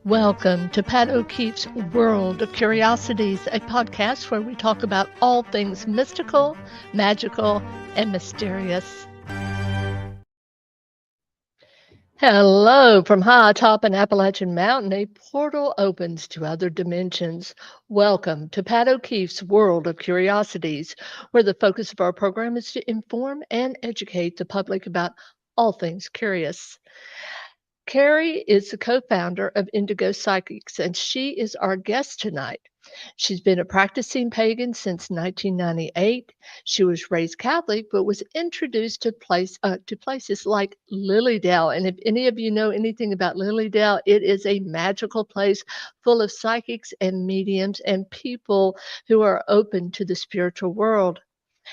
Welcome to Pat O'Keefe's World of Curiosities, a podcast where we talk about all things mystical, magical, and mysterious. Hello, from high atop an Appalachian mountain, a portal opens to other dimensions. Welcome to Pat O'Keefe's World of Curiosities, where the focus of our program is to inform and educate the public about all things curious. Carrie is the co-founder of Indigo Psychics, and she is our guest tonight. She's been a practicing pagan since 1998. She was raised Catholic, but was introduced to places like Lilydale. And if any of you know anything about Lilydale, it is a magical place full of psychics and mediums and people who are open to the spiritual world.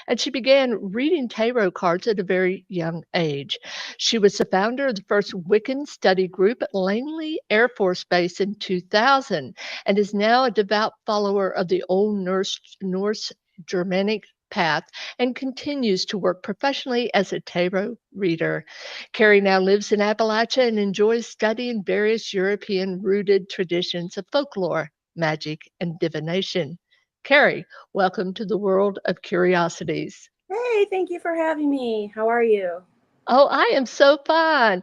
And she began reading tarot cards at a very young age. She was the founder of the first Wiccan study group at Langley Air Force Base in 2000 and is now a devout follower of the Old Norse Germanic path and continues to work professionally as a tarot reader. Carrie now lives in Appalachia and enjoys studying various European rooted traditions of folklore, magic, and divination. Carrie, welcome to the world of curiosities. Hey, thank you for having me. How are you? Oh, I am so fine.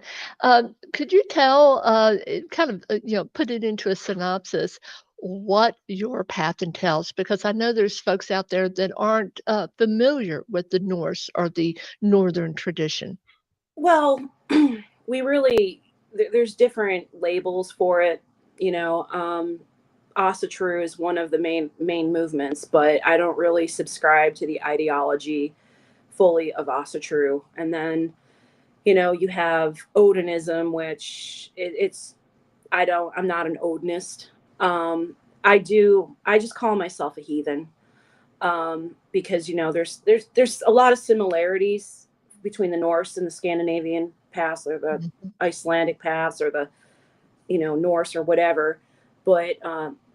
Could you tell, kind of, put it into a synopsis, what your path entails? Because I know there's folks out there that aren't familiar with the Norse or the Northern tradition. Well, we really there's different labels for it. You know, Asatru is one of the main movements, but I don't really subscribe to the ideology fully of Asatru. And then you have Odinism, which it's I'm not an Odinist. I just call myself a heathen, because there's a lot of similarities between the Norse and the Scandinavian paths, or the Mhm. Icelandic paths, or the Norse or whatever. But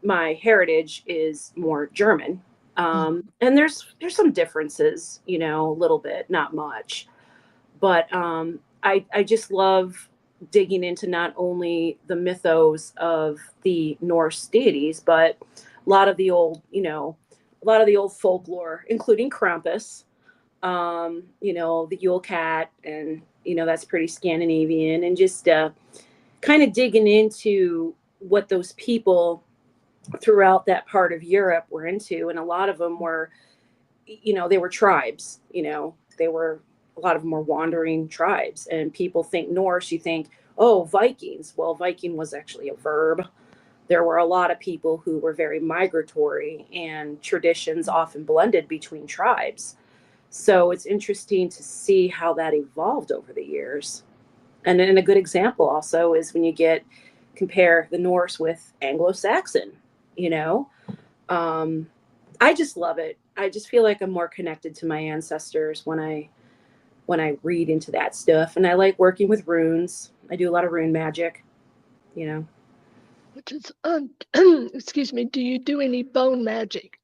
my heritage is more German, and there's some differences, a little bit, not much. But I just love digging into not only the mythos of the Norse deities, but a lot of the old, a lot of the old folklore, including Krampus, the Yule Cat, and that's pretty Scandinavian, and just kind of digging into what those people throughout that part of Europe were into, and a lot of them were, they were tribes, they were a lot of them were wandering tribes, and people think Norse, you think, oh, Vikings. Well, Viking was actually a verb. There were a lot of people who were very migratory, and traditions often blended between tribes. So it's interesting to see how that evolved over the years. And then a good example also is when you compare the Norse with Anglo-Saxon, you know. Um, I just love it. I just feel like I'm more connected to my ancestors when I read into that stuff. And I like working with runes. I do a lot of rune magic, you know. Which is, excuse me, do you do any bone magic?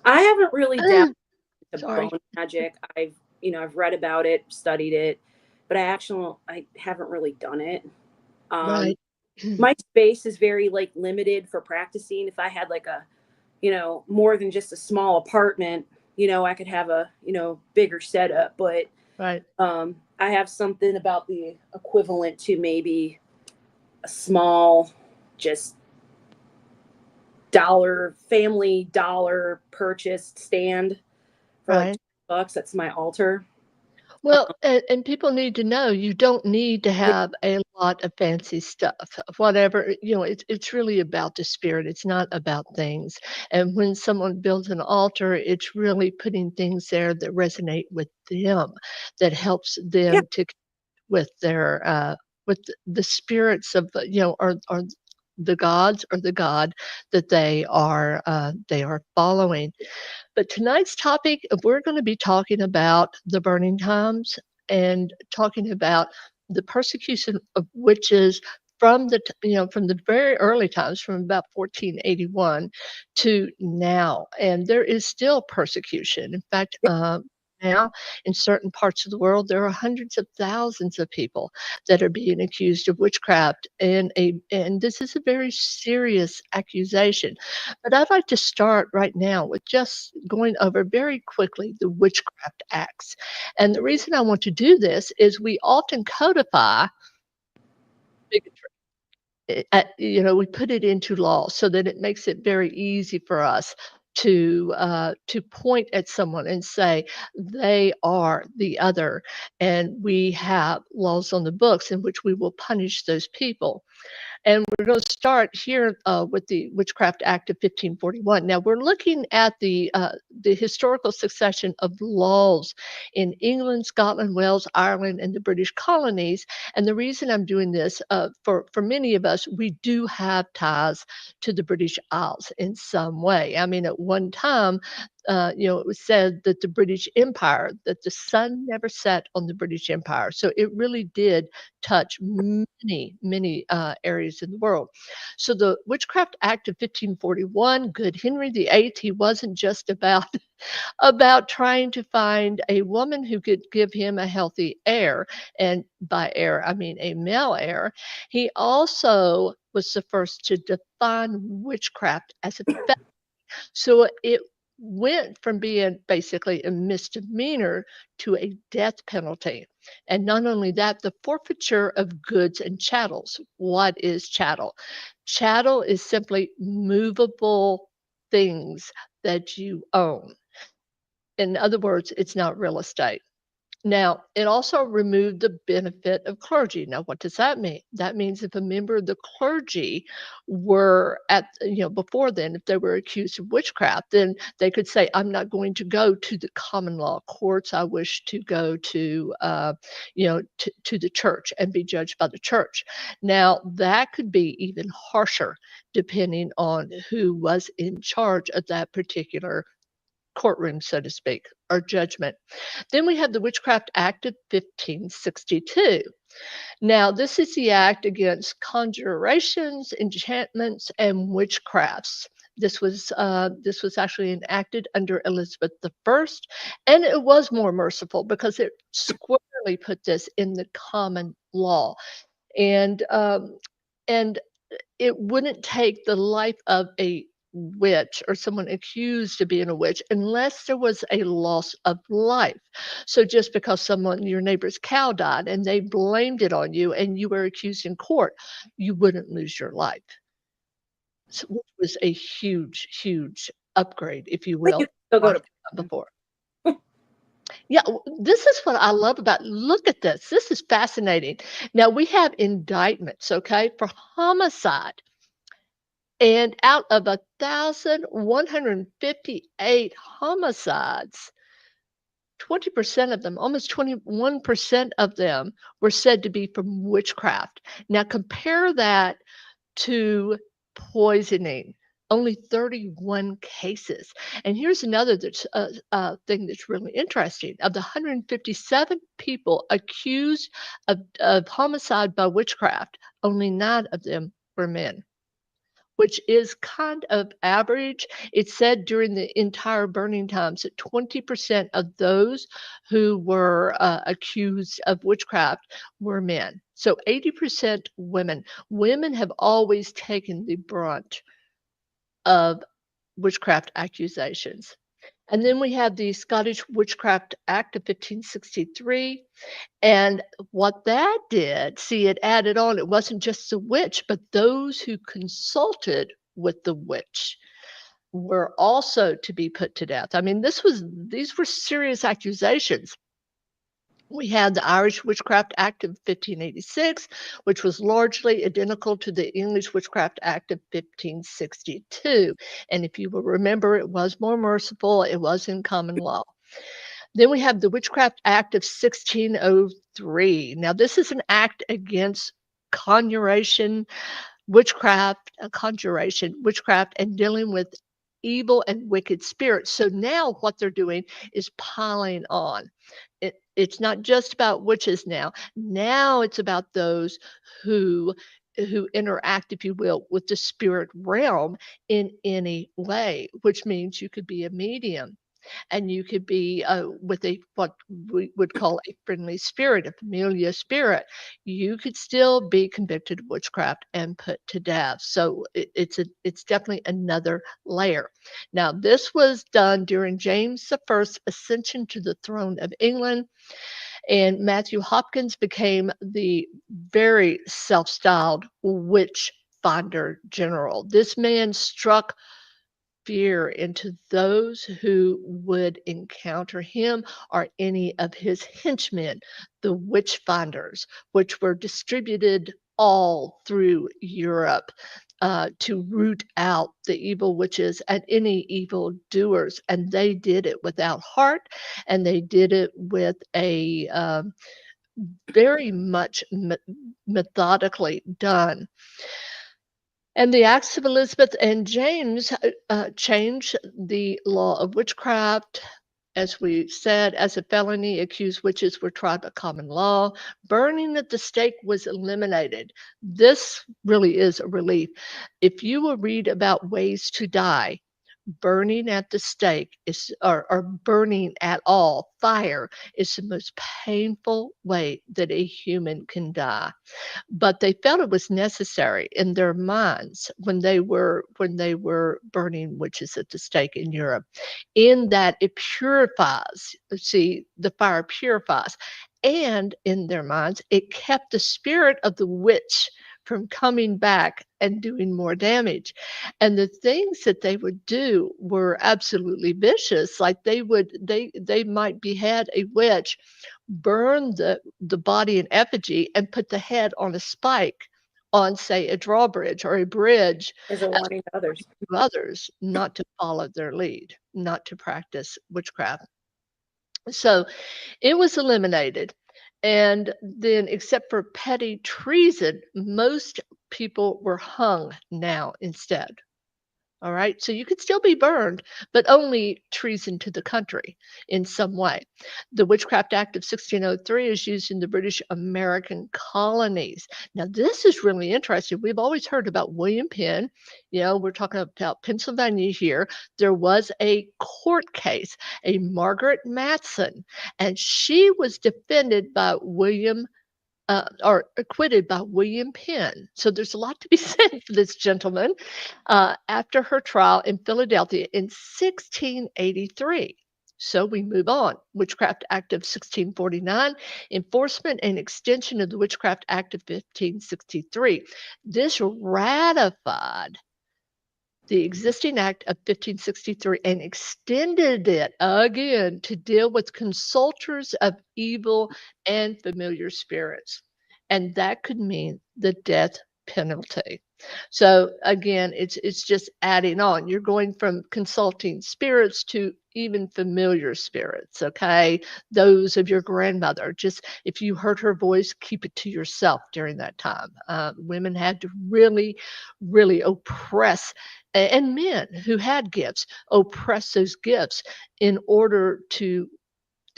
I haven't really dabbled into Sorry. bone magic. I've read about it, studied it, but I haven't really done it. Um, Right. my space is very like limited for practicing. If I had like a, more than just a small apartment, I could have a, bigger setup, but Right. I have something about the equivalent to maybe a small, just family dollar purchased stand for like Right. $2. That's my altar. Well, and people need to know you don't need to Yeah, have a lot of fancy stuff. Whatever, it's really about the spirit. It's not about things. And when someone builds an altar, it's really putting things there that resonate with them, that helps yeah, them to with their with the spirits of or the gods or the god that they are following. But tonight's topic, we're going to be talking about the burning times and talking about the persecution of witches from from the very early times, from about 1481 to now. And there is still persecution. In fact, yeah. now, in certain parts of the world, there are hundreds of thousands of people that are being accused of witchcraft, and this is a very serious accusation. But I'd like to start right now with just going over very quickly the Witchcraft Acts. And the reason I want to do this is we often codify bigotry. We put it into law so that it makes it very easy for us to point at someone and say they are the other, and we have laws on the books in which we will punish those people. And we're going to start here with the Witchcraft Act of 1541. Now we're looking at the historical succession of laws in England, Scotland, Wales, Ireland, and the British colonies. And the reason I'm doing this, for many of us, we do have ties to the British Isles in some way. I mean, at one time, it was said that the British Empire, that the sun never set on the British Empire. So it really did touch many, many areas in the world. So the Witchcraft Act of 1541, good Henry VIII, he wasn't just about about trying to find a woman who could give him a healthy heir, and by heir I mean a male heir. He also was the first to define witchcraft as a so it went from being basically a misdemeanor to a death penalty. And not only that, the forfeiture of goods and chattels. What is chattel? Chattel is simply movable things that you own. In other words, it's not real estate. Now, it also removed the benefit of clergy. Now, what does that mean? That means if a member of the clergy were before then, if they were accused of witchcraft, then they could say, I'm not going to go to the common law courts. I wish to go to the church and be judged by the church. Now, that could be even harsher depending on who was in charge of that particular courtroom, so to speak, or judgment. Then we have the Witchcraft Act of 1562. Now, this is the act against conjurations, enchantments, and witchcrafts. This was actually enacted under Elizabeth I, and it was more merciful because it squarely put this in the common law, and and it wouldn't take the life of a witch or someone accused of being a witch unless there was a loss of life. So just because your neighbor's cow died and they blamed it on you and you were accused in court, you wouldn't lose your life. So which was a huge, huge upgrade, if you But you will, still go from to before. Yeah, this is what I love about look at this. This is fascinating. Now we have indictments, okay, for homicide. And out of 1,158 homicides, 20% of them, almost 21% of them, were said to be from witchcraft. Now compare that to poisoning, only 31 cases. And here's another thing that's really interesting. Of the 157 people accused of homicide by witchcraft, only 9 of them were men, which is kind of average. It said during the entire burning times that 20% of those who were accused of witchcraft were men. So 80% women. Women have always taken the brunt of witchcraft accusations. And then we have the Scottish Witchcraft Act of 1563. And what that did, see, it added on, it wasn't just the witch, but those who consulted with the witch were also to be put to death. I mean, these were serious accusations. We had the Irish Witchcraft Act of 1586, which was largely identical to the English Witchcraft Act of 1562. And if you will remember, it was more merciful, it was in common law. Then we have the Witchcraft Act of 1603. Now, this is an act against conjuration, witchcraft, and dealing with evil and wicked spirits. So now what they're doing is piling on. It's not just about witches now. Now it's about those who interact, if you will, with the spirit realm in any way, which means you could be a medium. and you could be with a what we would call a friendly spirit, a familiar spirit. You could still be convicted of witchcraft and put to death. So it's definitely another layer. Now, this was done during James the First ascension to the throne of England, and Matthew Hopkins became the very self-styled witch finder general. This man struck fear into those who would encounter him or any of his henchmen, the witch finders, which were distributed all through Europe to root out the evil witches and any evil doers. And they did it without heart, and they did it with a very much methodically done. And the acts of Elizabeth and James changed the law of witchcraft. As we said, as a felony, accused witches were tried by common law. Burning at the stake was eliminated. This really is a relief. If you will read about ways to die, burning at the stake is, or burning at all, fire is the most painful way that a human can die. But they felt it was necessary in their minds when they were burning witches at the stake in Europe, in that it purifies. See, the fire purifies, and in their minds, it kept the spirit of the witch from coming back and doing more damage. And the things that they would do were absolutely vicious. Like they might behead a witch, burn the body in effigy, and put the head on a spike on, say, a drawbridge or a bridge, As a as warning to others. to others not to follow their lead, not to practice witchcraft. So it was eliminated. And then, except for petty treason, most people were hung now instead. All right. So you could still be burned, but only treason to the country in some way. The Witchcraft Act of 1603 is used in the British American colonies. Now, this is really interesting. We've always heard about William Penn. We're talking about Pennsylvania here. There was a court case, a Margaret Matson, and she was defended by or acquitted by William Penn. So there's a lot to be said for this gentleman after her trial in Philadelphia in 1683. So we move on. Witchcraft Act of 1649, enforcement and extension of the Witchcraft Act of 1563. This ratified the existing Act of 1563 and extended it again to deal with consulters of evil and familiar spirits. And that could mean the death penalty. So again, it's just adding on. You're going from consulting spirits to even familiar spirits, okay? Those of your grandmother. Just if you heard her voice, keep it to yourself during that time. Women had to really, really oppress, and men who had gifts, oppress those gifts in order to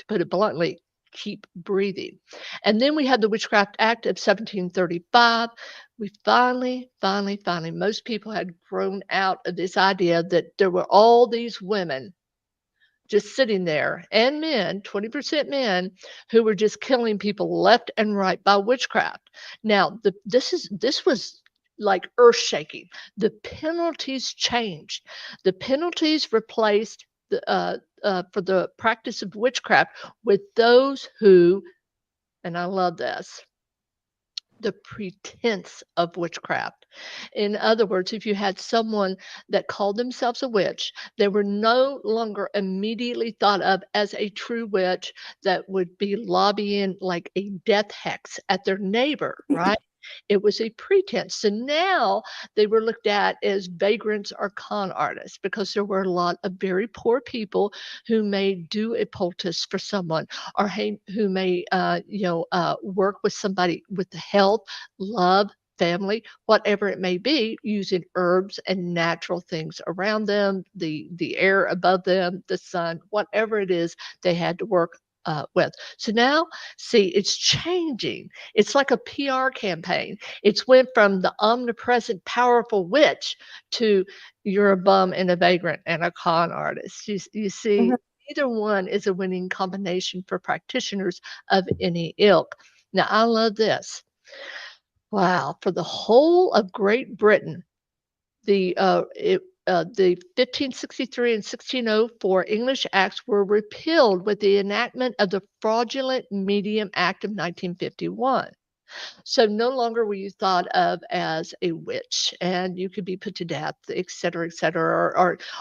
put it bluntly, keep breathing. And then we had the Witchcraft Act of 1735. We finally, most people had grown out of this idea that there were all these women just sitting there, and men, 20% men, who were just killing people left and right by witchcraft. Now, this was like earth shaking. The penalties changed. The penalties replaced for the practice of witchcraft with those who, and I love this, the pretense of witchcraft. In other words, if you had someone that called themselves a witch, they were no longer immediately thought of as a true witch that would be lobbying like a death hex at their neighbor, right? It was a pretense. So now they were looked at as vagrants or con artists because there were a lot of very poor people who may do a poultice for someone, or who may, work with somebody with the health, love, family, whatever it may be, using herbs and natural things around them, the air above them, the sun, whatever it is they had to work with. So now, see, it's changing. It's like a PR campaign. It's went from the omnipresent, powerful witch to you're a bum and a vagrant and a con artist. You see, Mhm. neither one is a winning combination for practitioners of any ilk. Now, I love this. Wow, for the whole of Great Britain, the 1563 and 1604 English acts were repealed with the enactment of the Fraudulent Medium Act of 1951. So no longer were you thought of as a witch, and you could be put to death, et cetera,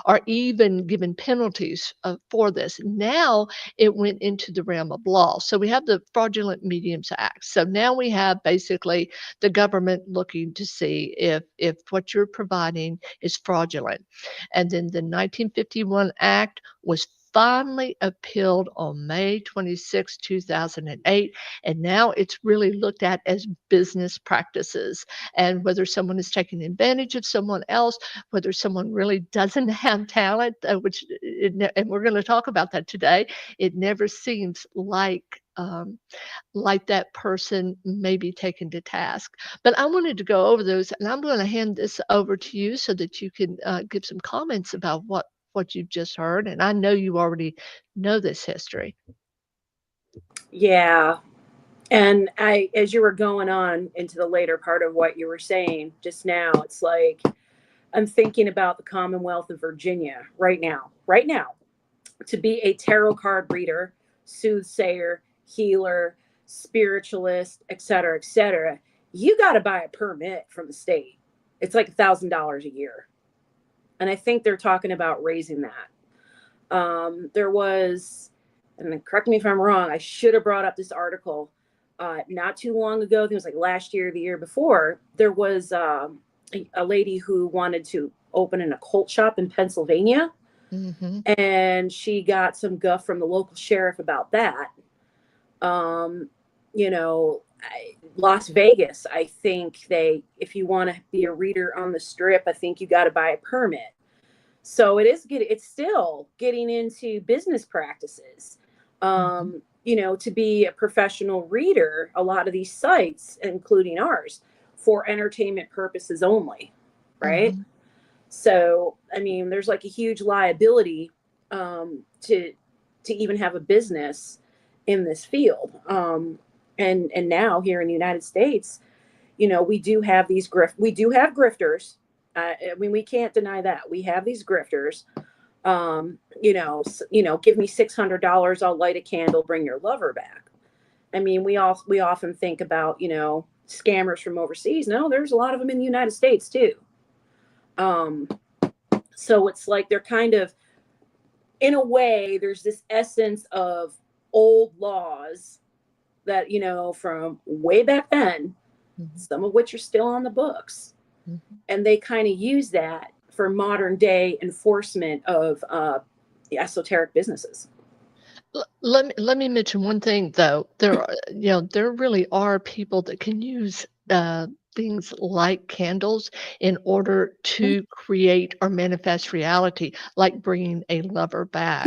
or even given penalties for this. Now it went into the realm of law. So we have the Fraudulent Mediums Act. So now we have basically the government looking to see if what you're providing is fraudulent. And then the 1951 Act was finally appealed on May 26, 2008, and now it's really looked at as business practices and whether someone is taking advantage of someone else, whether someone really doesn't have talent, and we're going to talk about that today. It never seems like that person may be taken to task. But I wanted to go over those, and I'm going to hand this over to you so that you can give some comments about what you've just heard. And I know you already know this history. Yeah. And as you were going on into the later part of what you were saying just now, it's like I'm thinking about the Commonwealth of Virginia right now, to be a tarot card reader, soothsayer, healer, spiritualist, et cetera, you got to buy a permit from the state. It's like $1,000 a year. And I think they're talking about raising that. There was, and correct me if I'm wrong, I should have brought up this article not too long ago. I think it was like last year or the year before. There was a lady who wanted to open an occult shop in Pennsylvania. Mm-hmm. And she got some guff from the local sheriff about that. You know, Las Vegas, I think if you want to be a reader on the strip, I think you got to buy a permit. So it's still getting into business practices. Mm-hmm. You know, to be a professional reader, a lot of these sites, including ours, for entertainment purposes only, right? Mm-hmm. So, I mean, there's like a huge liability to even have a business in this field. And now here in the United States, you know, we do have grifters. I mean, we can't deny that we have these grifters. Give me $600, I'll light a candle, bring your lover back. I mean, we often think about, scammers from overseas. No, there's a lot of them in the United States too. So it's like they're kind of, in a way, there's this essence of old laws that, from way back then, Mm-hmm. some of which are still on the books. Mm-hmm. And they kind of use that for modern day enforcement of the esoteric businesses. Let me mention one thing though. There really are people that can use things like candles in order to create or manifest reality, like bringing a lover back.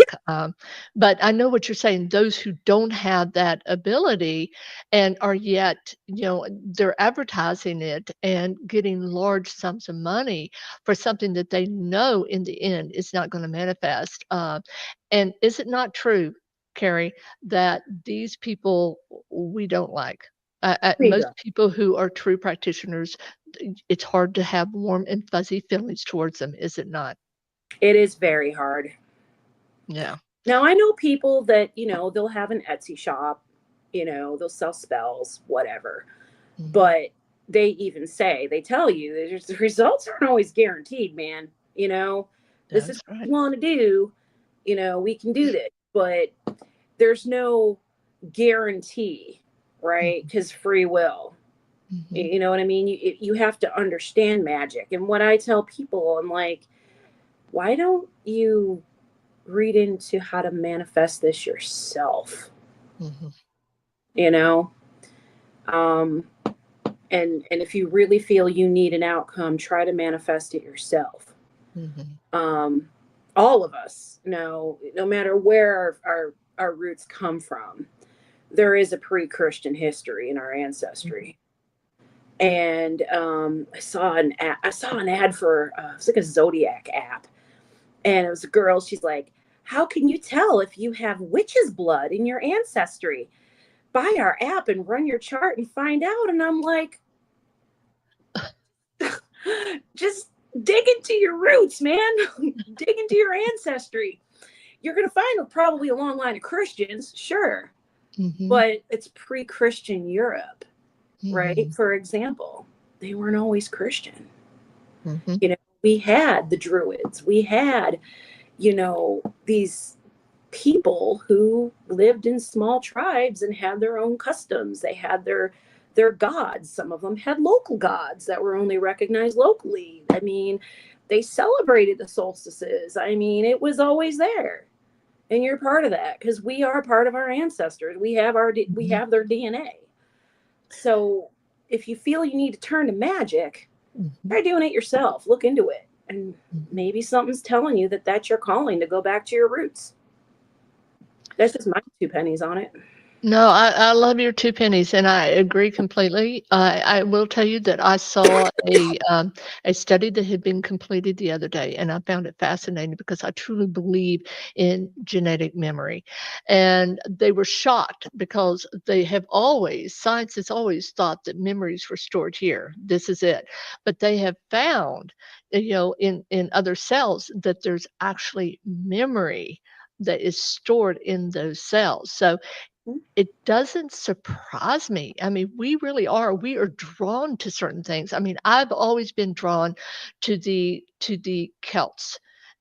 But I know what you're saying. Those who don't have that ability and are yet, they're advertising it and getting large sums of money for something that they know in the end is not going to manifest. And is it not true, Carrie, that these people we don't like? We Most don't. people who are true practitioners, it's hard to have warm and fuzzy feelings towards them, is it not? It is very hard. Yeah. Now, I know people that, they'll have an Etsy shop, they'll sell spells, whatever. Mhm. But they tell you the results aren't always guaranteed, man. This is That's what right. you want to do, we can do this. But there's no guarantee, right? Mhm. Because free will. Mhm. You know what I mean? You have to understand magic. And what I tell people, I'm like, why don't you read into how to manifest this yourself? Mhm. You know, um, and if you really feel you need an outcome, try to manifest it yourself. Mhm. Um, all of us know, no matter where our roots come from, there is a pre-Christian history in our Mhm. ancestry. And I saw an ad for it's like a zodiac app, and it was a girl. She's like, how can you tell if you have witch's blood in your ancestry? Buy our app and run your chart and find out. And I'm like, just dig into your roots, man. Dig into your ancestry. You're going to find probably a long line of Christians, sure, but it's pre-Christian Europe, right? For example, they weren't always Christian. You know, we had the Druids, we had, you know, these people who lived in small tribes and had their own customs. They had their gods. Some of them had local gods that were only recognized locally. I mean, they celebrated the solstices. I mean, it was always there. And you're part of that because we are part of our ancestors. We have their DNA. So if you feel you need to turn to magic, try doing it yourself. Look into it. And maybe something's telling you that that's your calling to go back to your roots. That's just my 2 pennies on it. No, I love your 2 pennies, and I agree completely. I will tell you that I saw a study that had been completed the other day, and I found it fascinating because I truly believe in genetic memory. And they were shocked because science has always thought that memories were stored here. This is it. But they have found, you know, in other cells that there's actually memory that is stored in those cells. So it doesn't surprise me. I mean, we are drawn to certain things. I mean, I've always been drawn to the Celts.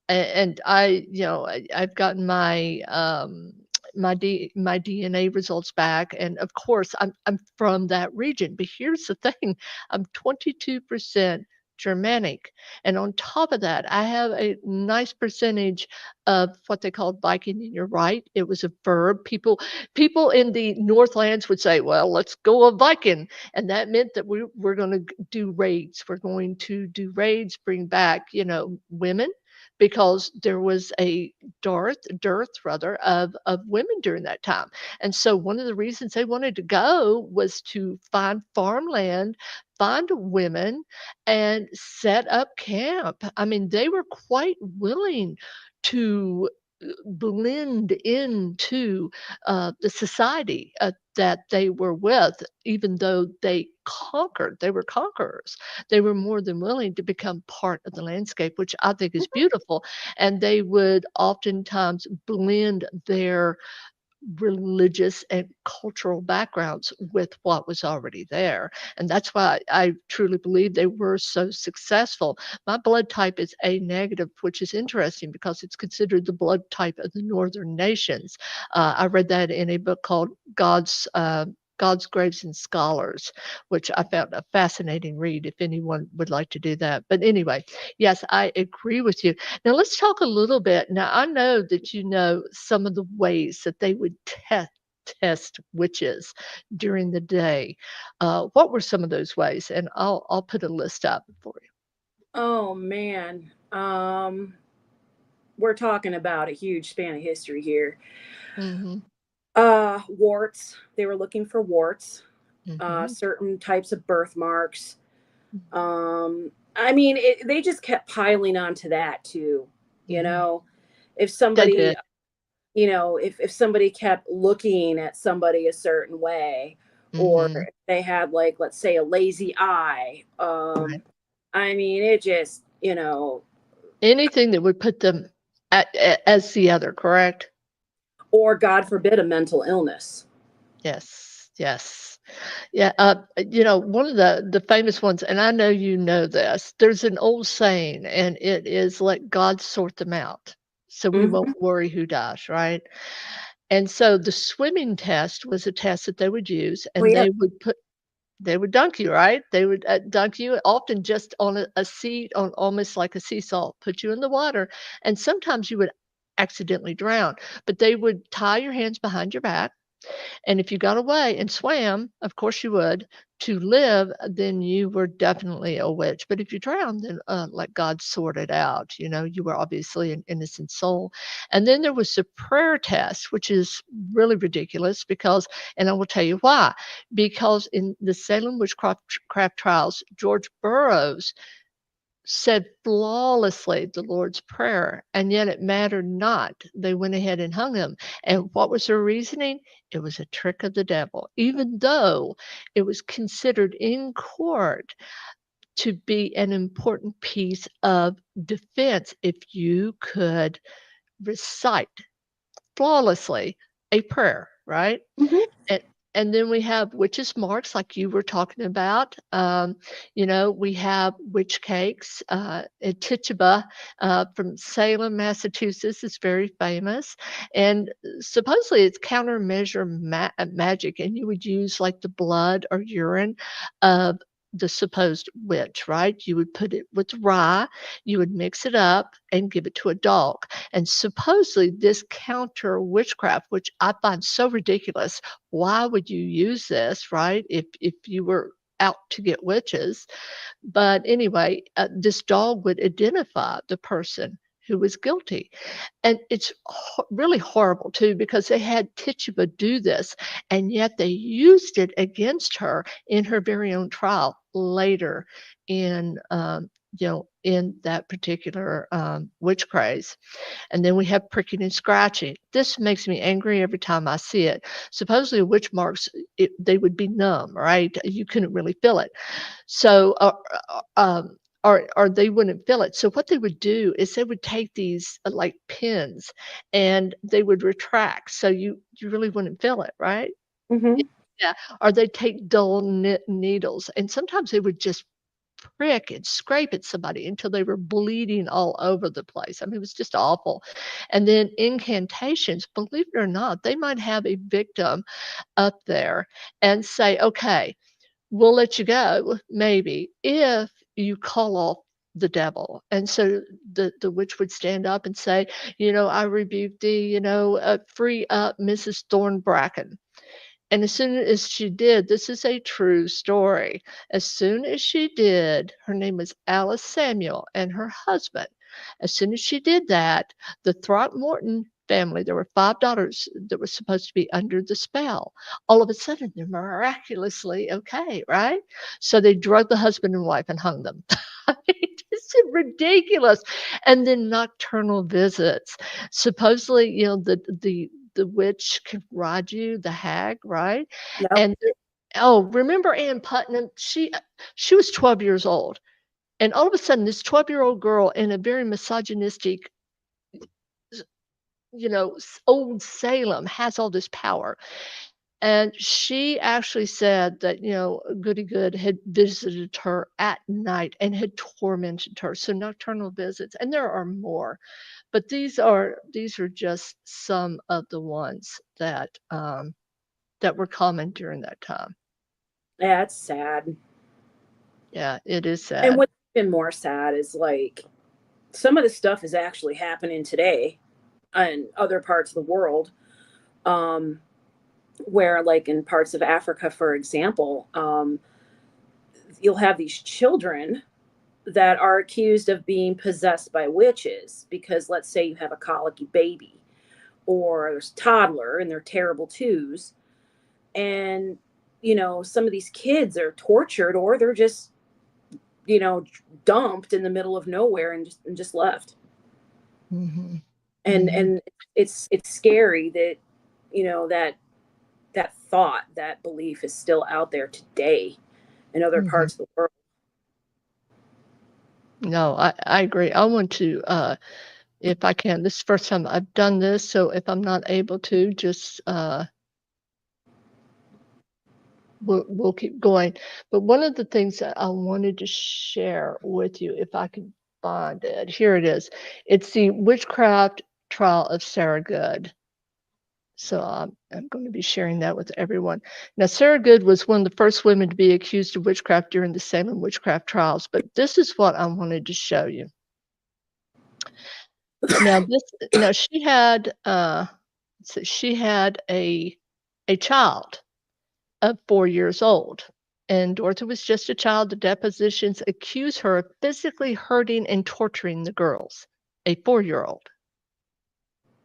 And I've gotten my DNA results back, and of course I'm from that region. But here's the thing, I'm 22% Germanic, and on top of that, I have a nice percentage of what they call Viking. And you're right, it was a verb. People in the Northlands would say, "Well, let's go a Viking," and that meant that we're going to do raids. We're going to do raids, bring back, women, because there was a dearth rather of women during that time. And so one of the reasons they wanted to go was to find farmland, find women, and set up camp. I mean, they were quite willing to blend into the society that they were with, even though they were conquerors. They were more than willing to become part of the landscape, which I think is beautiful. And they would oftentimes blend their religious and cultural backgrounds with what was already there. And that's why I truly believe they were so successful. My blood type is A negative, which is interesting because it's considered the blood type of the northern nations. I read that in a book called God's Graves and Scholars, which I found a fascinating read if anyone would like to do that. But anyway, yes, I agree with you. Now let's talk a little bit. Now I know that you know some of the ways that they would test witches during the day. What were some of those ways? And I'll put a list up for you. Oh man. We're talking about a huge span of history here. Hmm. Warts. They were looking for warts, Hmm. certain types of birthmarks. I mean, they just kept piling onto that too. You Hmm. know, if They somebody, did. if somebody kept looking at somebody a certain way, or Hmm. they had, like, let's say, a lazy eye. Right. I mean, it just, Anything that would put them as the other, correct? or God forbid, a mental illness. Yes, yes. Yeah, one of the famous ones, and I know you know this, there's an old saying, and it is, "Let God sort them out, so we won't Hmm. worry who dies," right? And so the swimming test was a test that they would use, Oh and yeah. they would dunk you, right? They would, dunk you often just on a seat, on almost like a seesaw, put you in the water, and sometimes you would accidentally drown, but they would tie your hands behind your back, and if you got away and swam, of course you would, to live, then you were definitely a witch. But if you drowned, then let God sort it out. You were obviously an innocent soul. And then there was the prayer test, which is really ridiculous because, and I will tell you why, because in the Salem witchcraft trials, George Burroughs said flawlessly the Lord's Prayer, and yet it mattered not. They went ahead and hung him. And what was their reasoning? It was a trick of the devil, even though it was considered in court to be an important piece of defense if you could recite flawlessly a prayer, right? Mhm. And and then we have witches' marks, like you were talking about. We have witch cakes. Tituba from Salem, Massachusetts, is very famous, and supposedly it's countermeasure magic, and you would use like the blood or urine of the supposed witch, right? You would put it with rye, you would mix it up and give it to a dog. And supposedly this counter witchcraft, which I find so ridiculous, why would you use this, right? If you were out to get witches. But anyway, this dog would identify the person who was guilty. And it's really horrible too, because they had Tituba do this, and yet they used it against her in her very own trial later in in that particular witch craze. And then we have pricking and scratching. This makes me angry every time I see it. Supposedly witch marks, they would be numb, right? You couldn't really feel it. So, or they wouldn't feel it. So what they would do is they would take these like pins and they would retract. So you really wouldn't feel it, right? Mhm. Yeah. Or they'd take dull needles and sometimes they would just prick and scrape at somebody until they were bleeding all over the place. I mean, it was just awful. And then incantations, believe it or not, they might have a victim up there and say, okay, we'll let you go, maybe, if you call off the devil. And so the witch would stand up and say, I rebuke thee, free up Mrs. Thornbracken. And as soon as she did, this is a true story. As soon as she did, her name was Alice Samuel and her husband. As soon as she did that, the Throckmorton family, there were 5 daughters that were supposed to be under the spell. All of a sudden, they're miraculously okay, right? So they drugged the husband and wife and hung them. I mean, it's ridiculous. And then nocturnal visits. Supposedly, the witch can ride you, the hag, right? Yep. And oh, remember Ann Putnam? She was 12 years old, and all of a sudden, this 12-year-old girl in a very misogynistic, old Salem has all this power. And she actually said that, Goody Good had visited her at night and had tormented her. So nocturnal visits, and there are more, but these are just some of the ones that were common during that time. Yeah, it's sad. Yeah, it is And sad. what's even more sad is like some of the stuff is actually happening today in other parts of the world. Um, where like in parts of Africa, for example, you'll have these children that are accused of being possessed by witches because let's say you have a colicky baby or there's a toddler and they're terrible twos and some of these kids are tortured or they're just you know dumped in the middle of nowhere and just left. Mhm. Mhm. And it's scary that that thought, that belief is still out there today in other Mhm. parts of the world. No, I agree. I want to, if I can, this is the first time I've done this, so if I'm not able to, just, we'll keep going. But one of the things that I wanted to share with you, if I can find it, here it is. It's the witchcraft trial of Sarah Good. So I'm going to be sharing that with everyone. Now, Sarah Good was one of the first women to be accused of witchcraft during the Salem witchcraft trials, but this is what I wanted to show you. Now she had a child of 4 years old, and Dorothy was just a child. The depositions accuse her of physically hurting and torturing the girls, a 4-year-old.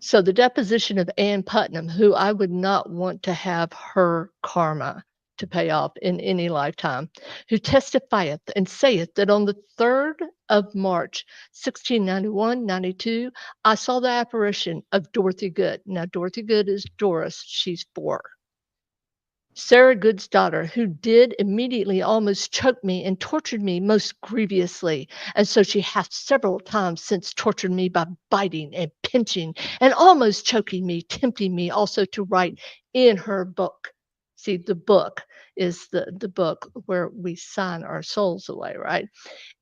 So the deposition of Ann Putnam, who I would not want to have her karma to pay off in any lifetime, who testifieth and saith that on the 3rd of March, 1691-92, I saw the apparition of Dorothy Good. Now, Dorothy Good is Doris. She's 4. Sarah Good's daughter, who did immediately almost choke me and tortured me most grievously. And so she hath several times since tortured me by biting and pinching and almost choking me, tempting me also to write in her book. See, the book is the book where we sign our souls away, right?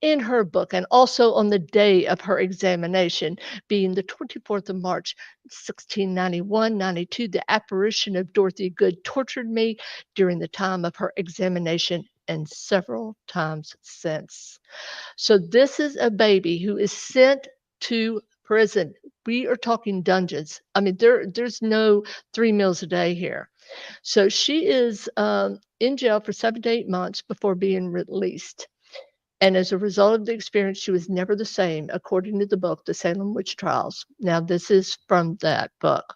In her book, and also on the day of her examination, being the 24th of March, 1691-92, the apparition of Dorothy Good tortured me during the time of her examination and several times since. So this is a baby who is sent to prison. We are talking dungeons. I mean, there's no 3 meals a day here. So she is in jail for 7 to 8 months before being released. And as a result of the experience, she was never the same, according to the book, The Salem Witch Trials. Now, this is from that book.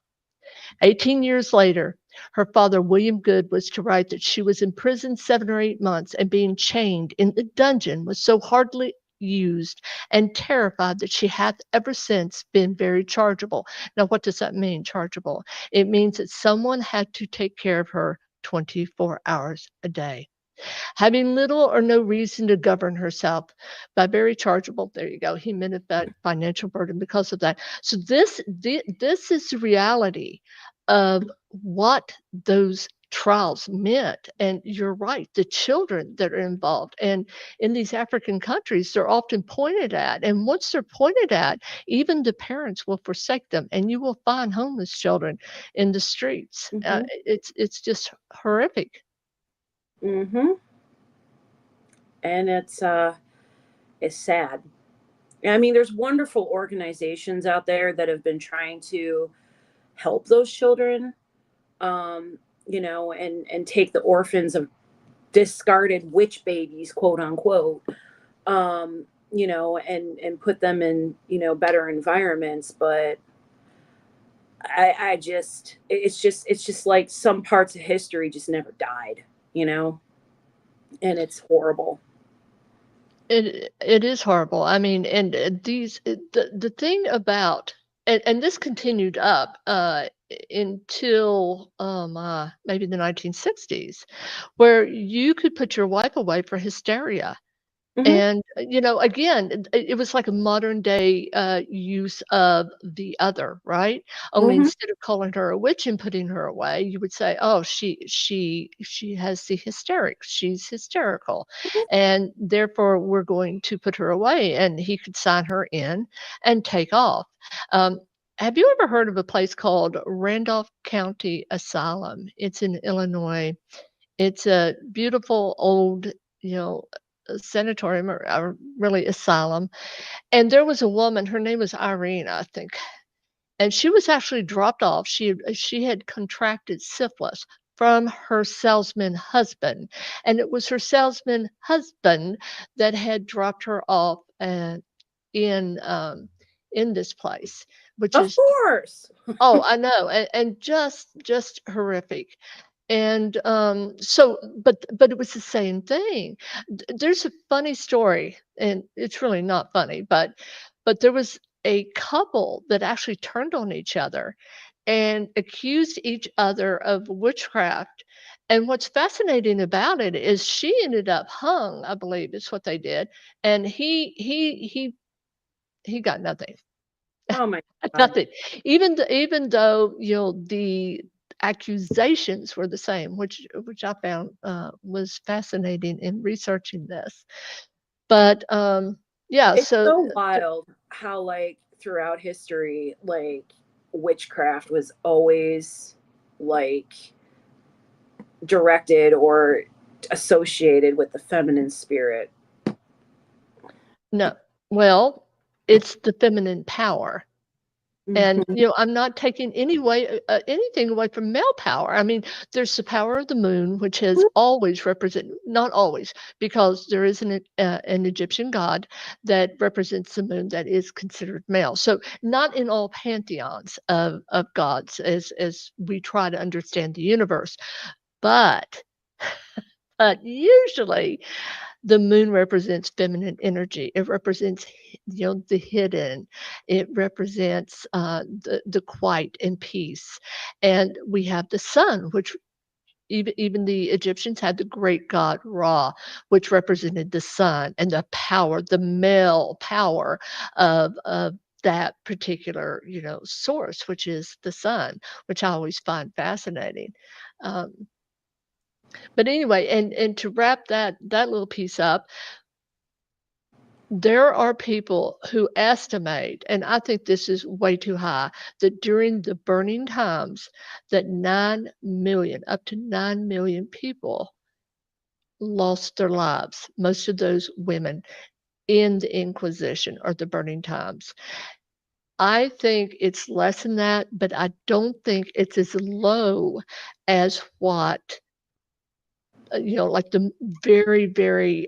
18 years later, her father, William Good, was to write that she was in prison 7 or 8 months and being chained in the dungeon was so hardly used and terrified that she hath ever since been very chargeable. Now, what does that mean, chargeable? It means that someone had to take care of her 24 hours a day. Having little or no reason to govern herself, by very chargeable, there you go, he meant that financial burden because of that. So this is the reality of what those trials meant. And you're right, the children that are involved. And in these African countries, they're often pointed at. And once they're pointed at, even the parents will forsake them. And you will find homeless children in the streets. Mhm. It's just horrific. Mhm. And it's sad. I mean, there's wonderful organizations out there that have been trying to help those children, and take the orphans of discarded witch babies, quote unquote, and put them in, better environments. But I just, it's just like some parts of history just never died, you know, and it's horrible. It is horrible. I mean, and the thing about, and this continued up until maybe the 1960s, where you could put your wife away for hysteria. Hmm. And, again, it was like a modern day, use of the other, right? Only Hmm. instead of calling her a witch and putting her away, you would say, "Oh, she has the hysterics. She's hysterical, and therefore we're going to put her away." And he could sign her in and take off. Um, have you ever heard of a place called Randolph County Asylum? It's in Illinois. It's a beautiful old, you know, sanatorium or really asylum. And there was a woman, her name was Irene, I think, and she was actually dropped off. She had contracted syphilis from her salesman husband, and it was her salesman husband that had dropped her off in in this place, which Of is, course. oh, I know, and just horrific. And, so but it was the same thing. There's a funny story, and it's really not funny, but there was a couple that actually turned on each other and accused each other of witchcraft. And what's fascinating about it is she ended up hung, I believe is what they did, and he got nothing. Oh my God. Nothing. Even though, the accusations were the same, which I found, was fascinating in researching this. But, yeah, It's so, so wild how, like, throughout history, like, witchcraft was always, like, directed or associated with the feminine spirit. no. Well, it's the feminine power. And, Mhm. I'm not taking anything away from male power. I mean, there's the power of the moon, which has always represented, not always, because there is an Egyptian god that represents the moon that is considered male. So not in all pantheons of gods as we try to understand the universe, but But usually the moon represents feminine energy. It represents, the hidden. It represents the quiet and peace. And we have the sun, which even the Egyptians had the great god Ra, which represented the sun and the power, the male power of that particular, source, which is the sun, which I always find fascinating. Um, but anyway, and to wrap that little piece up, there are people who estimate, and I think this is way too high, that during the burning times that 9,000,000, up to 9,000,000 people lost their lives, most of those women in the Inquisition or the burning times. I think it's less than that, but I don't think it's as low as what like the very, very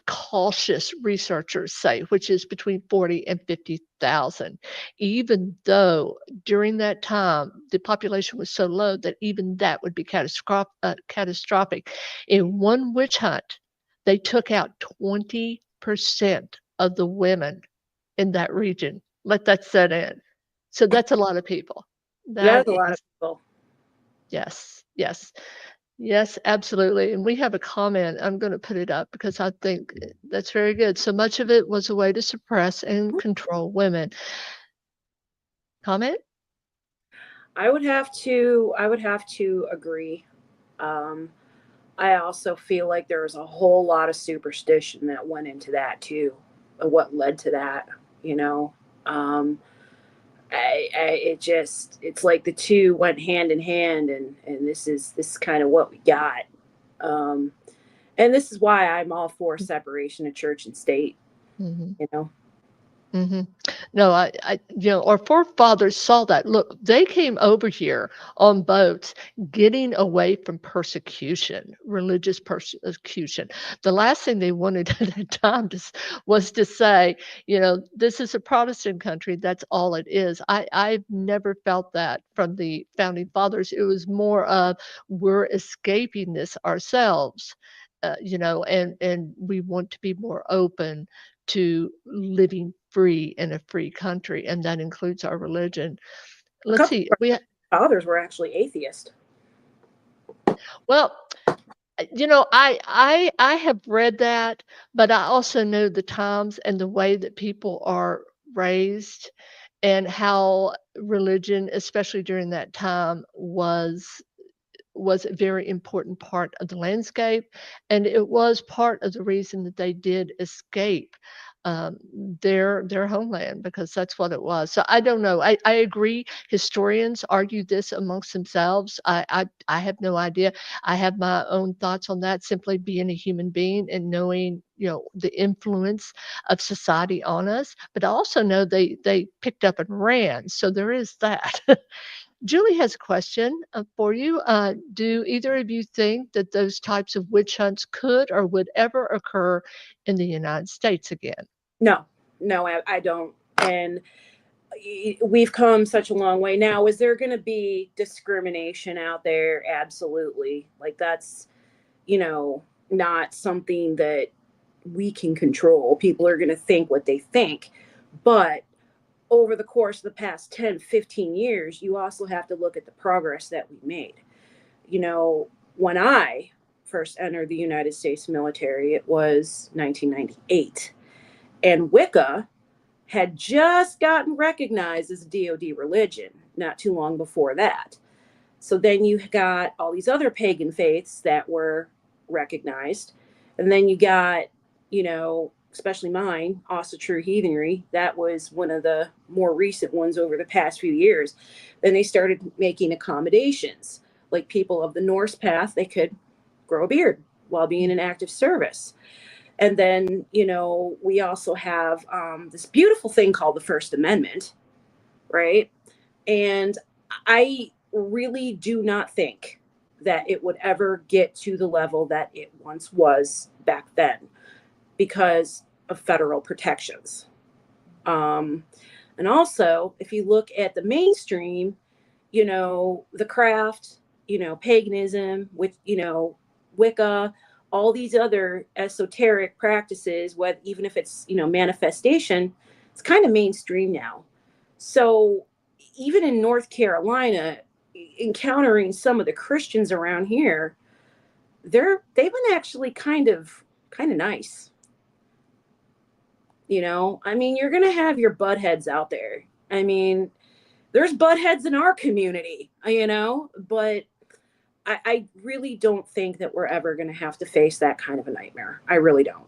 cautious researchers say, which is between 40 and 50,000. Even though during that time the population was so low that even that would be catastrophic. In one witch hunt, they took out 20% of the women in that region. Let that set in. So that's a lot of people. That's That a lot of is, people. yes, yes. Yes, absolutely, and we have a comment, I'm gonna put it up because I think that's very good. So much of it was a way to suppress and control women. Comment? I would have to agree. Um, I also feel like there was a whole lot of superstition that went into that too, what led to that, you know. Um, it's like the two went hand in hand, and this is kind of what we got. Um, and this is why I'm all for separation of church and state. Mhm. You know, Mhm. No, our forefathers saw that. Look, they came over here on boats getting away from persecution, religious persecution. The last thing they wanted at that time was to say, this is a Protestant country. That's all it is. I've never felt that from the founding fathers. It was more of we're escaping this ourselves, and we want to be more open to living free in a free country, and that includes our religion. a Let's couple see, of our fathers were actually atheist. well, I have read that, but I also know the times and the way that people are raised and how religion, especially during that time, was a very important part of the landscape, and it was part of the reason that they did escape um, their homeland because that's what it was. So I don't know. I agree. Historians argue this amongst themselves. I have no idea. I have my own thoughts on that. Simply being a human being and knowing the influence of society on us, but I also know they picked up and ran. So there is that. Julie has a question for you. Do either of you think that those types of witch hunts could or would ever occur in the United States again? No, no, I don't. And we've come such a long way now. Is there going to be discrimination out there? Absolutely. Like that's, not something that we can control. People are going to think what they think. But over the course of the past 10, 15 years, you also have to look at the progress that we made. When I first entered the United States military, it was 1998. And Wicca had just gotten recognized as a DoD religion not too long before that. So then you got all these other pagan faiths that were recognized. And then you got, especially mine, also True Heathenry. That was one of the more recent ones over the past few years. Then they started making accommodations. Like people of the Norse path, they could grow a beard while being in active service. And then, we also have this beautiful thing called the First Amendment, right? And I really do not think that it would ever get to the level that it once was back then because of federal protections. Um, and also, if you look at the mainstream, the craft, paganism, with, Wicca, all these other esoteric practices, what even if it's, manifestation, it's kind of mainstream now. So even in North Carolina, encountering some of the Christians around here, they've been actually kind of nice. I mean, you're gonna have your butt heads out there. I mean, there's butt heads in our community, but I really don't think that we're ever gonna have to face that kind of a nightmare. I really don't.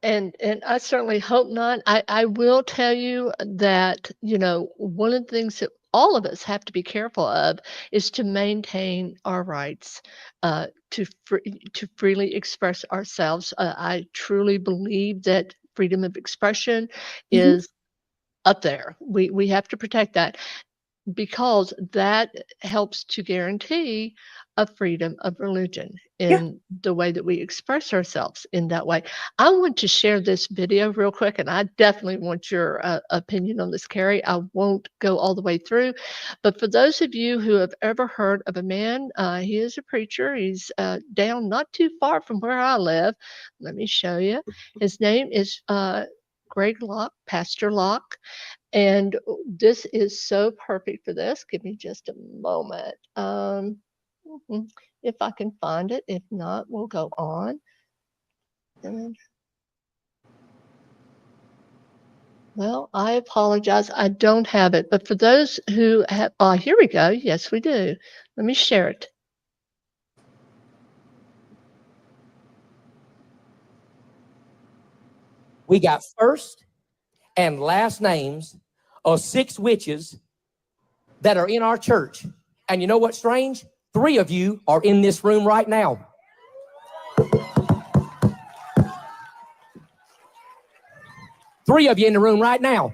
And I certainly hope not. I will tell you that, one of the things that all of us have to be careful of is to maintain our rights, to freely express ourselves. I truly believe that freedom of expression Mhm. is up there. We have to protect that, because that helps to guarantee a freedom of religion Yeah. in the way that we express ourselves in that way. I want to share this video real quick, and I definitely want your opinion on this, Carrie. I won't go all the way through, but for those of you who have ever heard of a man, he is a preacher. He's down not too far from where I live. Let me show you. His name is Greg Locke, Pastor Locke. And this is so perfect for this. Give me just a moment. If I can find it. If not, we'll go on. And, well, I apologize. I don't have it. But for those who have, here we go. Yes, we do. Let me share it. We got first and last names of 6 witches that are in our church. And you know what's strange? 3 of you are in this room right now. Three of you in the room right now.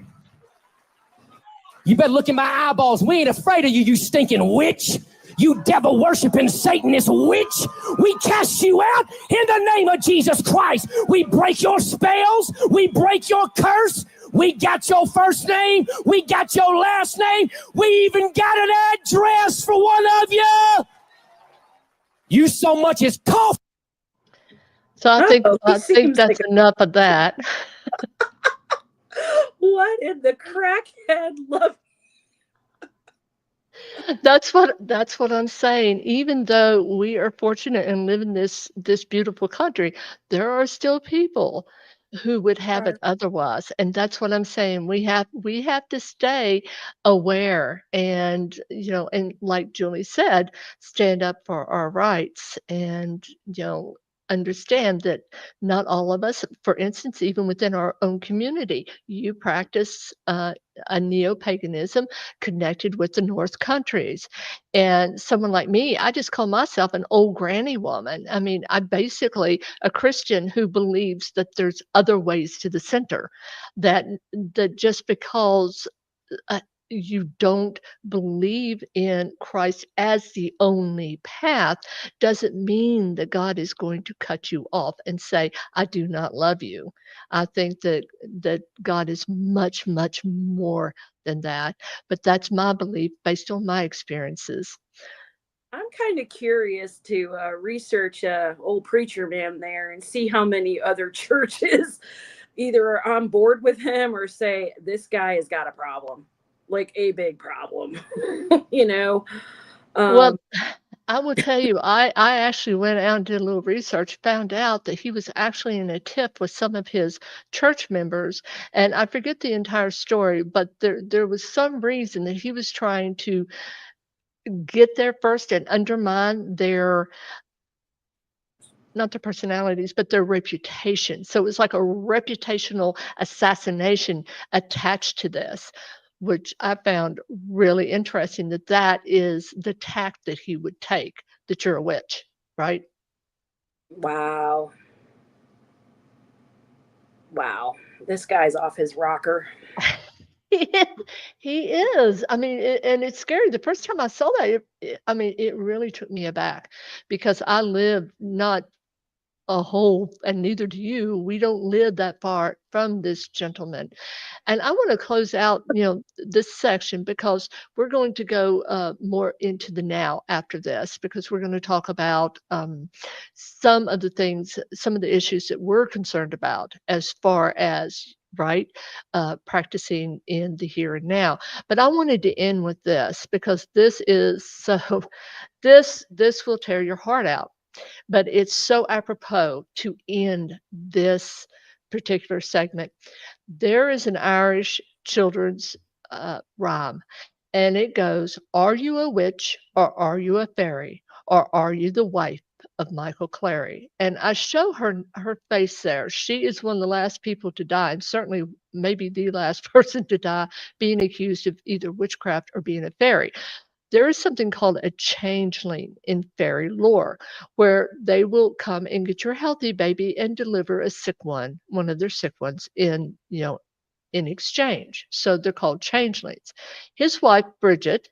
You better look in my eyeballs. We ain't afraid of you, you stinking witch. You devil worshiping Satanist witch. We cast you out in the name of Jesus Christ. We break your spells. We break your curse. We got your first name. We got your last name. We even got an address for one of you. You so much as cough. So I think seems that's like enough of that. what in the crackhead love? That's what I'm saying. Even though we are fortunate and live in this beautiful country, there are still people who would have it otherwise. And that's what I'm saying. We have to stay aware, and and like Julie said, stand up for our rights, and understand that not all of us, for instance, even within our own community, you practice a neo-paganism connected with the North countries. And someone like me, I just call myself an old granny woman. I mean, I'm basically a Christian who believes that there's other ways to the center, that just because uh, you don't believe in Christ as the only path doesn't mean that God is going to cut you off and say, "I do not love you." I think that God is much, much more than that, but that's my belief based on my experiences. I'm kind of curious to research old preacher man there and see how many other churches either are on board with him or say this guy has got a problem, like a big problem. you know. Well, Um, I will tell you, I actually went out and did a little research, found out that he was actually in a tiff with some of his church members, and I forget the entire story, but there was some reason that he was trying to get there first and undermine their, not their personalities, but their reputation. So it was like a reputational assassination attached to this, which I found really interesting, that that is the tack that he would take, that you're a witch, right? wow. Wow. This guy's off his rocker. He is. I mean, and it's scary. The first time I saw that, I mean, it really took me aback, because I live not a whole, and neither do you. We don't live that far from this gentleman. And I want to close out, this section because we're going to go more into the now after this, because we're going to talk about some of the things, some of the issues that we're concerned about as far as right practicing in the here and now. But I wanted to end with this because this is so this will tear your heart out, but it's so apropos to end this particular segment. There is an Irish children's rhyme, and it goes, "Are you a witch or are you a fairy or are you the wife of Michael Clary?" And I show her face there. She is one of the last people to die, and certainly maybe the last person to die being accused of either witchcraft or being a fairy. There is something called a changeling in fairy lore, where they will come and get your healthy baby and deliver a sick one of their sick ones in exchange. So they're called changelings. His wife, Bridget,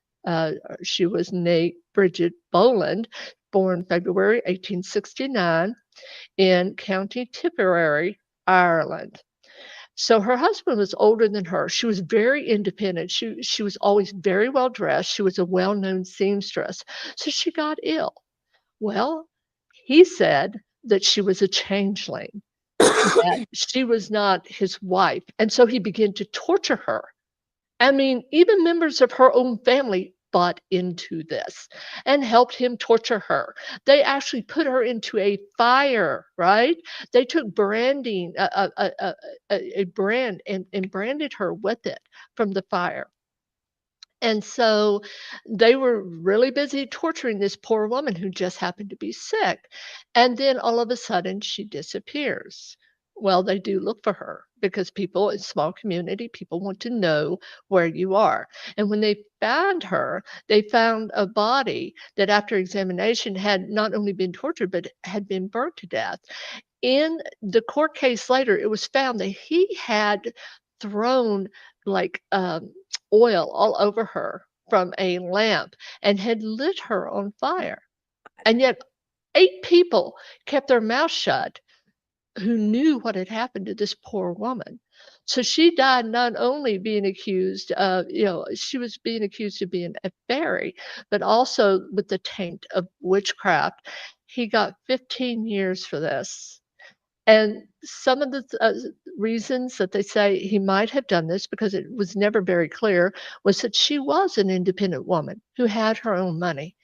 she was née Bridget Boland, born February 1869 in County Tipperary, Ireland. So her husband was older than her. She was very independent. She was always very well dressed. She was a well-known seamstress. So she got ill. Well, he said that she was a changeling, that she was not his wife. And so he began to torture her. I mean, even members of her own family bought into this and helped him torture her. They actually put her into a fire, right? They took branding, a brand, and branded her with it from the fire. And so they were really busy torturing this poor woman who just happened to be sick. And then all of a sudden she disappears. Well, they do look for her because people in small community, people want to know where you are. And when they found her, they found a body that after examination had not only been tortured, but had been burnt to death. In the court case later, it was found that he had thrown like oil all over her from a lamp and had lit her on fire. And yet 8 people kept their mouth shut who knew what had happened to this poor woman. So she died not only being accused of, she was being accused of being a fairy, but also with the taint of witchcraft. He got 15 years for this. And some of the reasons that they say he might have done this, because it was never very clear, was that she was an independent woman who had her own money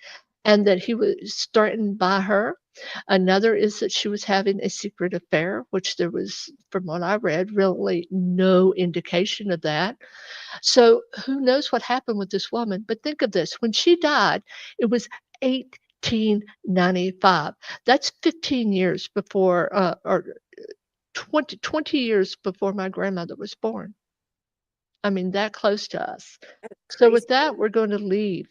and that he was threatened by her. Another is that she was having a secret affair, which there was, from what I read, really no indication of that. So who knows what happened with this woman? But think of this, when she died, it was 1895. That's 15 years before, or 20 years before my grandmother was born. I mean, that close to us. So with that, we're going to leave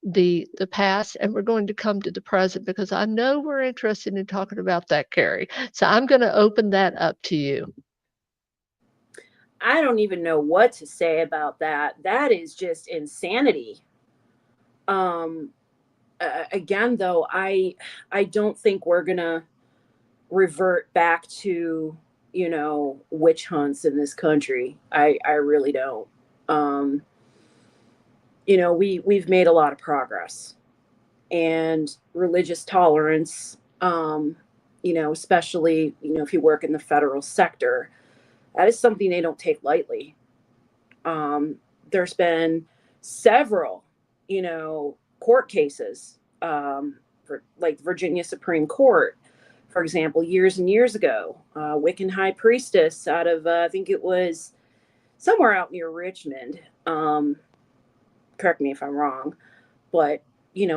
the past and we're going to come to the present, because I know we're interested in talking about that, Carrie. So I'm going to open that up to you. I don't even know what to say about that. That is just insanity. Again, though, I don't think we're gonna revert back to witch hunts in this country. I really don't. We've made a lot of progress, and religious tolerance. Especially if you work in the federal sector, that is something they don't take lightly. There's been several, court cases, for like Virginia Supreme Court, for example, years and years ago, Wiccan high priestess out of, I think it was somewhere out near Richmond. Correct me if I'm wrong, but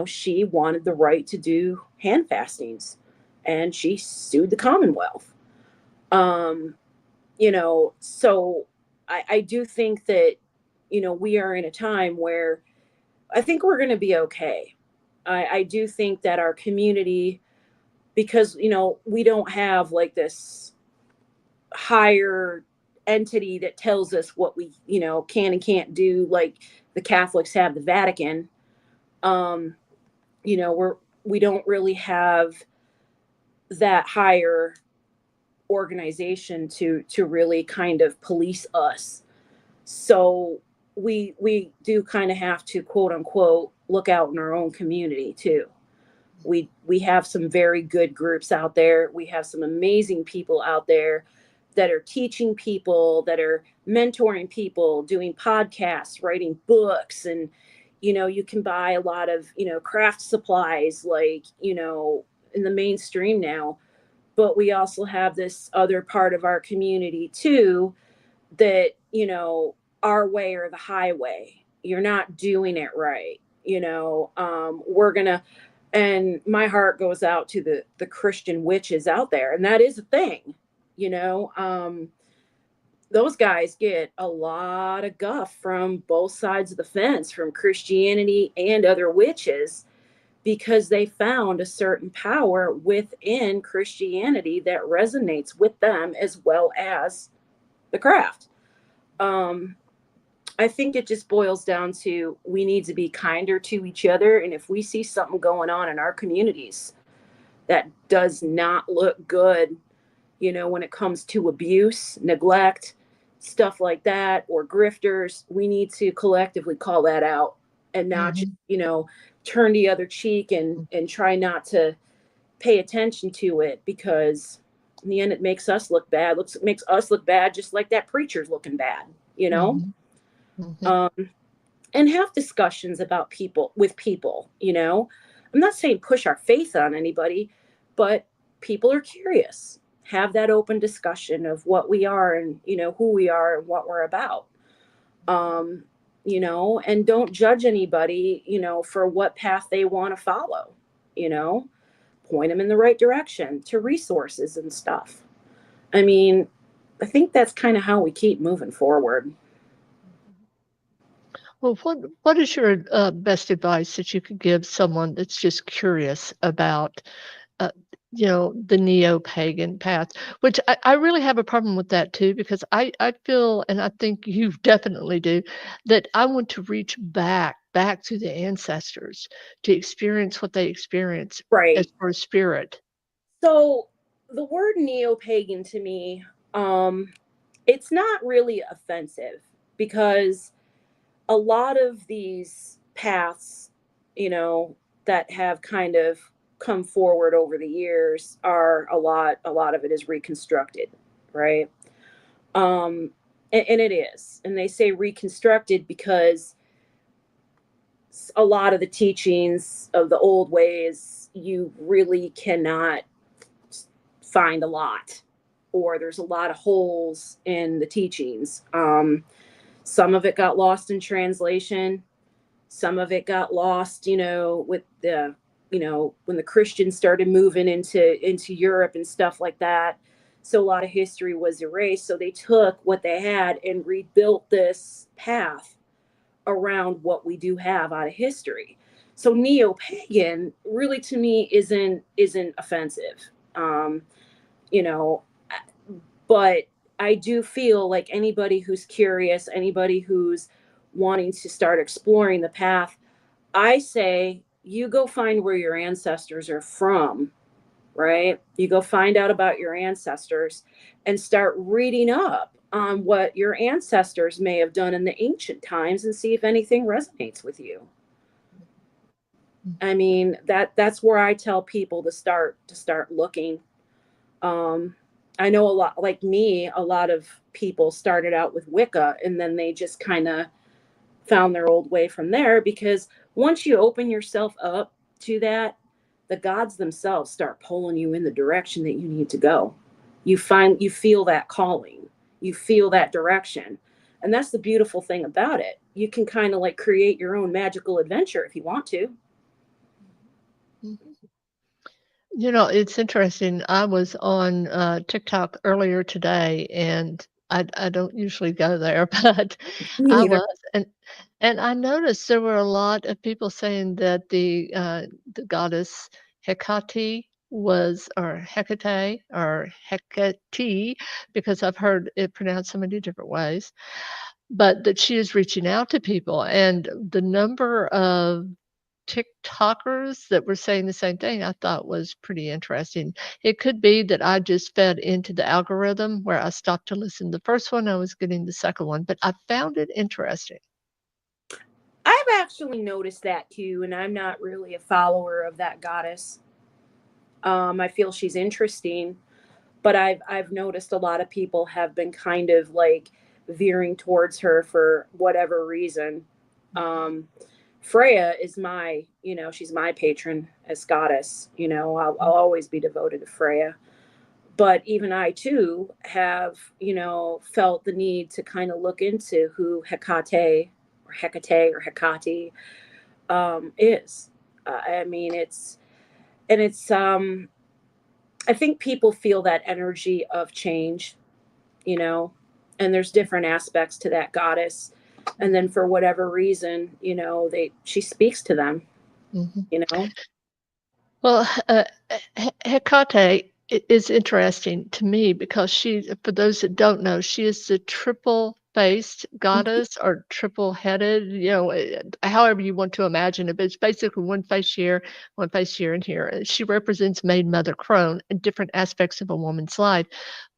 she wanted the right to do hand fastings, and she sued the Commonwealth. So I do think that, we are in a time where I think we're going to be okay. I do think that our community, because, we don't have like this higher entity that tells us what we, can and can't do, like the Catholics have the Vatican. We don't really have that higher organization to really kind of police us. So we do kind of have to, quote unquote, look out in our own community too. We have some very good groups out there. We have some amazing people out there that are teaching people, that are mentoring people, doing podcasts, writing books. And you can buy a lot of craft supplies, like in the mainstream now. But we also have this other part of our community too, that our way or the highway. You're not doing it right. We're gonna, and my heart goes out to the Christian witches out there, and that is a thing. you know um those guys get a lot of guff from both sides of the fence, from Christianity and other witches, because they found a certain power within Christianity that resonates with them as well as the craft. um I think it just boils down to, we need to be kinder to each other. And if we see something going on in our communities that does not look good, when it comes to abuse, neglect, stuff like that, or grifters, we need to collectively call that out, and not just, turn the other cheek and try not to pay attention to it, because in the end it makes us look bad. Makes us look bad just like that preacher's looking bad, you know? Mm-hmm. And have discussions about people with people. I'm not saying push our faith on anybody, but people are curious. Have that open discussion of what we are, and who we are and what we're about. And don't judge anybody, for what path they want to follow. Point them in the right direction to resources and stuff. I mean, I think that's kind of how we keep moving forward. Well, what is your best advice that you could give someone that's just curious about, uh, the neo-pagan path? Which I really have a problem with that too, because I feel, and I think you definitely do, that I want to reach back to the ancestors to experience what they experienced as Right. for a spirit. So the word neo-pagan to me, it's not really offensive, because a lot of these paths, that have kind of come forward over the years, are a lot of it is reconstructed, right? And it is. And they say reconstructed because a lot of the teachings of the old ways, you really cannot find a lot, or there's a lot of holes in the teachings. Some of it got lost in translation. Some of it got lost, with the, when the Christians started moving into Europe and stuff like that. So a lot of history was erased. So they took what they had and rebuilt this path around what we do have out of history. So neo-pagan really to me isn't offensive. You know, but I do feel like anybody who's curious, anybody who's wanting to start exploring the path, I say you go find where your ancestors are from, right? You go find out about your ancestors and start reading up on what your ancestors may have done in the ancient times, and see if anything resonates with you. I mean, that's where I tell people to start looking. I know a lot, like me, a lot of people started out with Wicca, and then they just kind of found their old way from there, because once you open yourself up to that, the gods themselves start pulling you in the direction that you need to go. You feel that calling, you feel that direction. And that's the beautiful thing about it. You can kind of like create your own magical adventure if you want to. It's interesting. I was on TikTok earlier today, and I don't usually go there, but Me I neither. was, and I noticed there were a lot of people saying that the goddess Hecate was, or Hecate, or Hecate, because I've heard it pronounced so many different ways, but that she is reaching out to people, and the number of TikTokers that were saying the same thing I thought was pretty interesting. It could be that I just fed into the algorithm where I stopped to listen to the first one, I was getting the second one, but I found it interesting. I've actually noticed that too, and I'm not really a follower of that goddess. I feel she's interesting, but I've noticed a lot of people have been kind of like veering towards her for whatever reason. Um, Freya is my, she's my patron as goddess. I'll always be devoted to Freya. But even I too have, felt the need to kind of look into who Hecate is. I mean, it's I think people feel that energy of change, you know, and there's different aspects to that goddess. And then for whatever reason, she speaks to them, Mhm. you know. Well, Hecate is interesting to me because for those that don't know, she is the triple-faced goddess or triple-headed, however you want to imagine it, but it's basically one face here, one face here, and here. And she represents Maid Mother Crone in different aspects of a woman's life,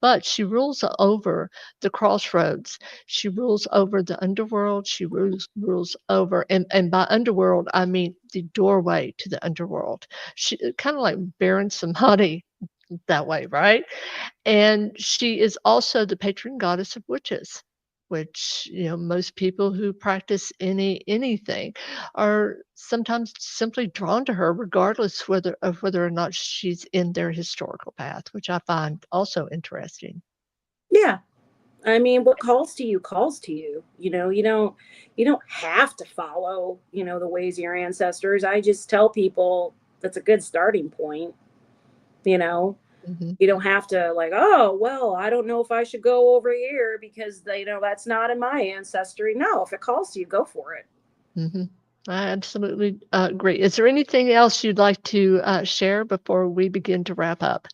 but she rules over the crossroads. She rules over the underworld. She rules over, and by underworld, I mean the doorway to the underworld. She kind of like Baron Samedi that way, right? And she is also the patron goddess of witches, which, most people who practice anything are sometimes simply drawn to her regardless whether or not she's in their historical path, which I find also interesting. Yeah. I mean, what calls to you calls to you. You don't have to follow, the ways of your ancestors. I just tell people that's a good starting point, you know. Mhm. You don't have to like, oh, well, I don't know if I should go over here because that's not in my ancestry. No, if it calls to you, go for it. Mhm. I absolutely agree. Is there anything else you'd like to share before we begin to wrap up?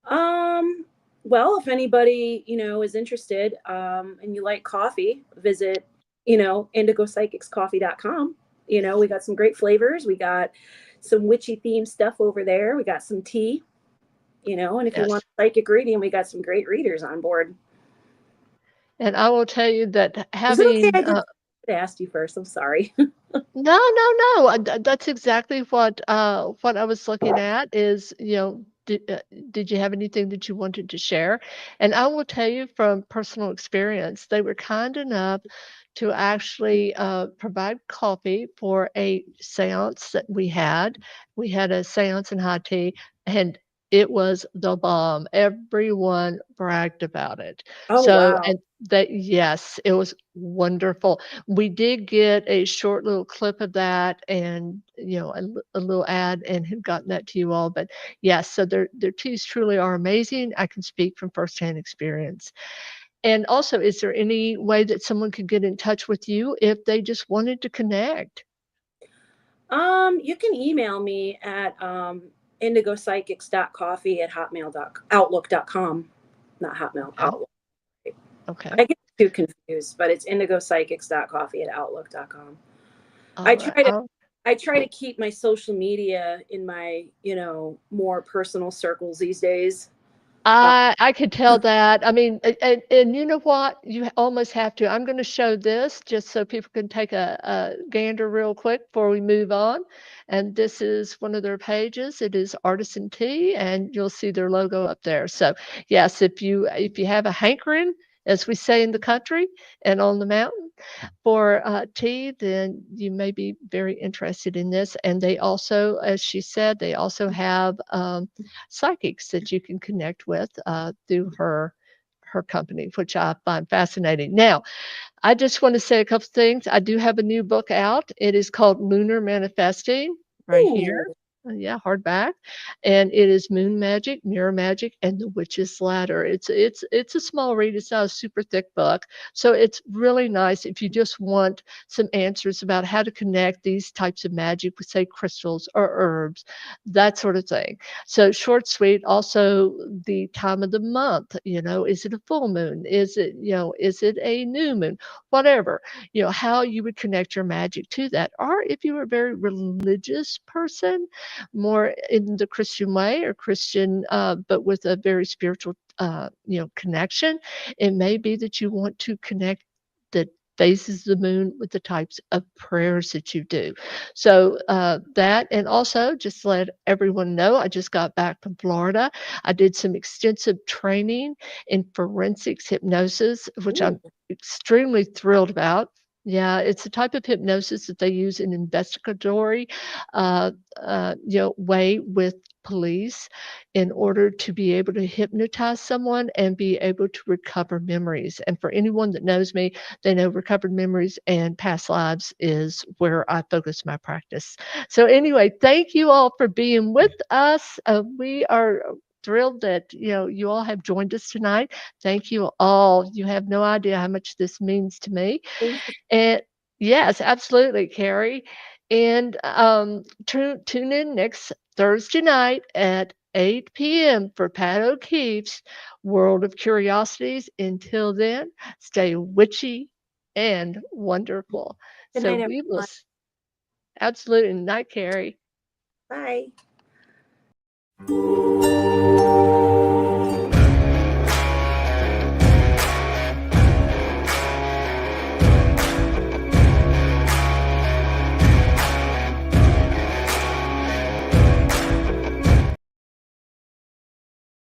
Um, well, if anybody, is interested, and you like coffee, visit, indigopsychicscoffee.com. We got some great flavors. We got some witchy themed stuff over there. We got some tea, and if you Yes. want psychic reading, we got some great readers on board. And I will tell you that Is it okay? having I asked you first. I'm sorry. no, no, no. That's exactly what I was looking at is, did you have anything that you wanted to share? And I will tell you from personal experience, they were kind enough to actually provide coffee for a seance that we had. We had a seance in high tea, and it was the bomb. Everyone bragged about it. Oh, So, wow. and that, yes, it was wonderful. We did get a short little clip of that and, a little ad and had gotten that to you all, but yes, so their teas truly are amazing. I can speak from firsthand experience. And also, is there any way that someone could get in touch with you if they just wanted to connect? You can email me at indigopsychics.coffee@outlook.com. Not Hotmail, Okay, Outlook. okay. I get too confused, but it's indigopsychics.coffee@outlook.com. I Alright, try to I try to keep my social media in my, more personal circles these days. Uh, I could tell that. I mean, and you know what? You almost have to. I'm gonna show this just so people can take a gander real quick before we move on. And this is one of their pages. It is Artisan Tea, and you'll see their logo up there. So, yes, if you have a hankering, as we say in the country and on the mountain, for tea, then you may be very interested in this. And they also, as she said, they also have psychics that you can connect with through her company, which I find fascinating. Now, I just want to say a couple things. I do have a new book out. It is called Lunar Manifesting, right ooh, here. Yeah, hardback, and it is Moon Magic, Mirror Magic, and the Witch's Ladder. It's a small read. It's not a super thick book, so it's really nice if you just want some answers about how to connect these types of magic with, say, crystals or herbs, that sort of thing. So short, sweet. Also, the time of the month. Is it a full moon? Is it a new moon? Whatever. How you would connect your magic to that, or if you were a very religious person, more in the Christian way or Christian, but with a very spiritual, connection. It may be that you want to connect the phases of the moon with the types of prayers that you do. So that, and also just to let everyone know, I just got back from Florida. I did some extensive training in forensics hypnosis, which Ooh. I'm extremely thrilled about. Yeah, it's a type of hypnosis that they use in investigatory uh, way with police in order to be able to hypnotize someone and be able to recover memories. And for anyone that knows me, they know recovered memories and past lives is where I focus my practice. So anyway, thank you all for being with us. We are thrilled that you all have joined us tonight. Thank you all. You have no idea how much this means to me. Thank you. And yes, absolutely, Carrie. And tune in next Thursday night at 8 p.m. for Pat O'Keefe's World of Curiosities. Until then, stay witchy and wonderful. Good So night, we will everyone. absolutely night, Carrie. Bye.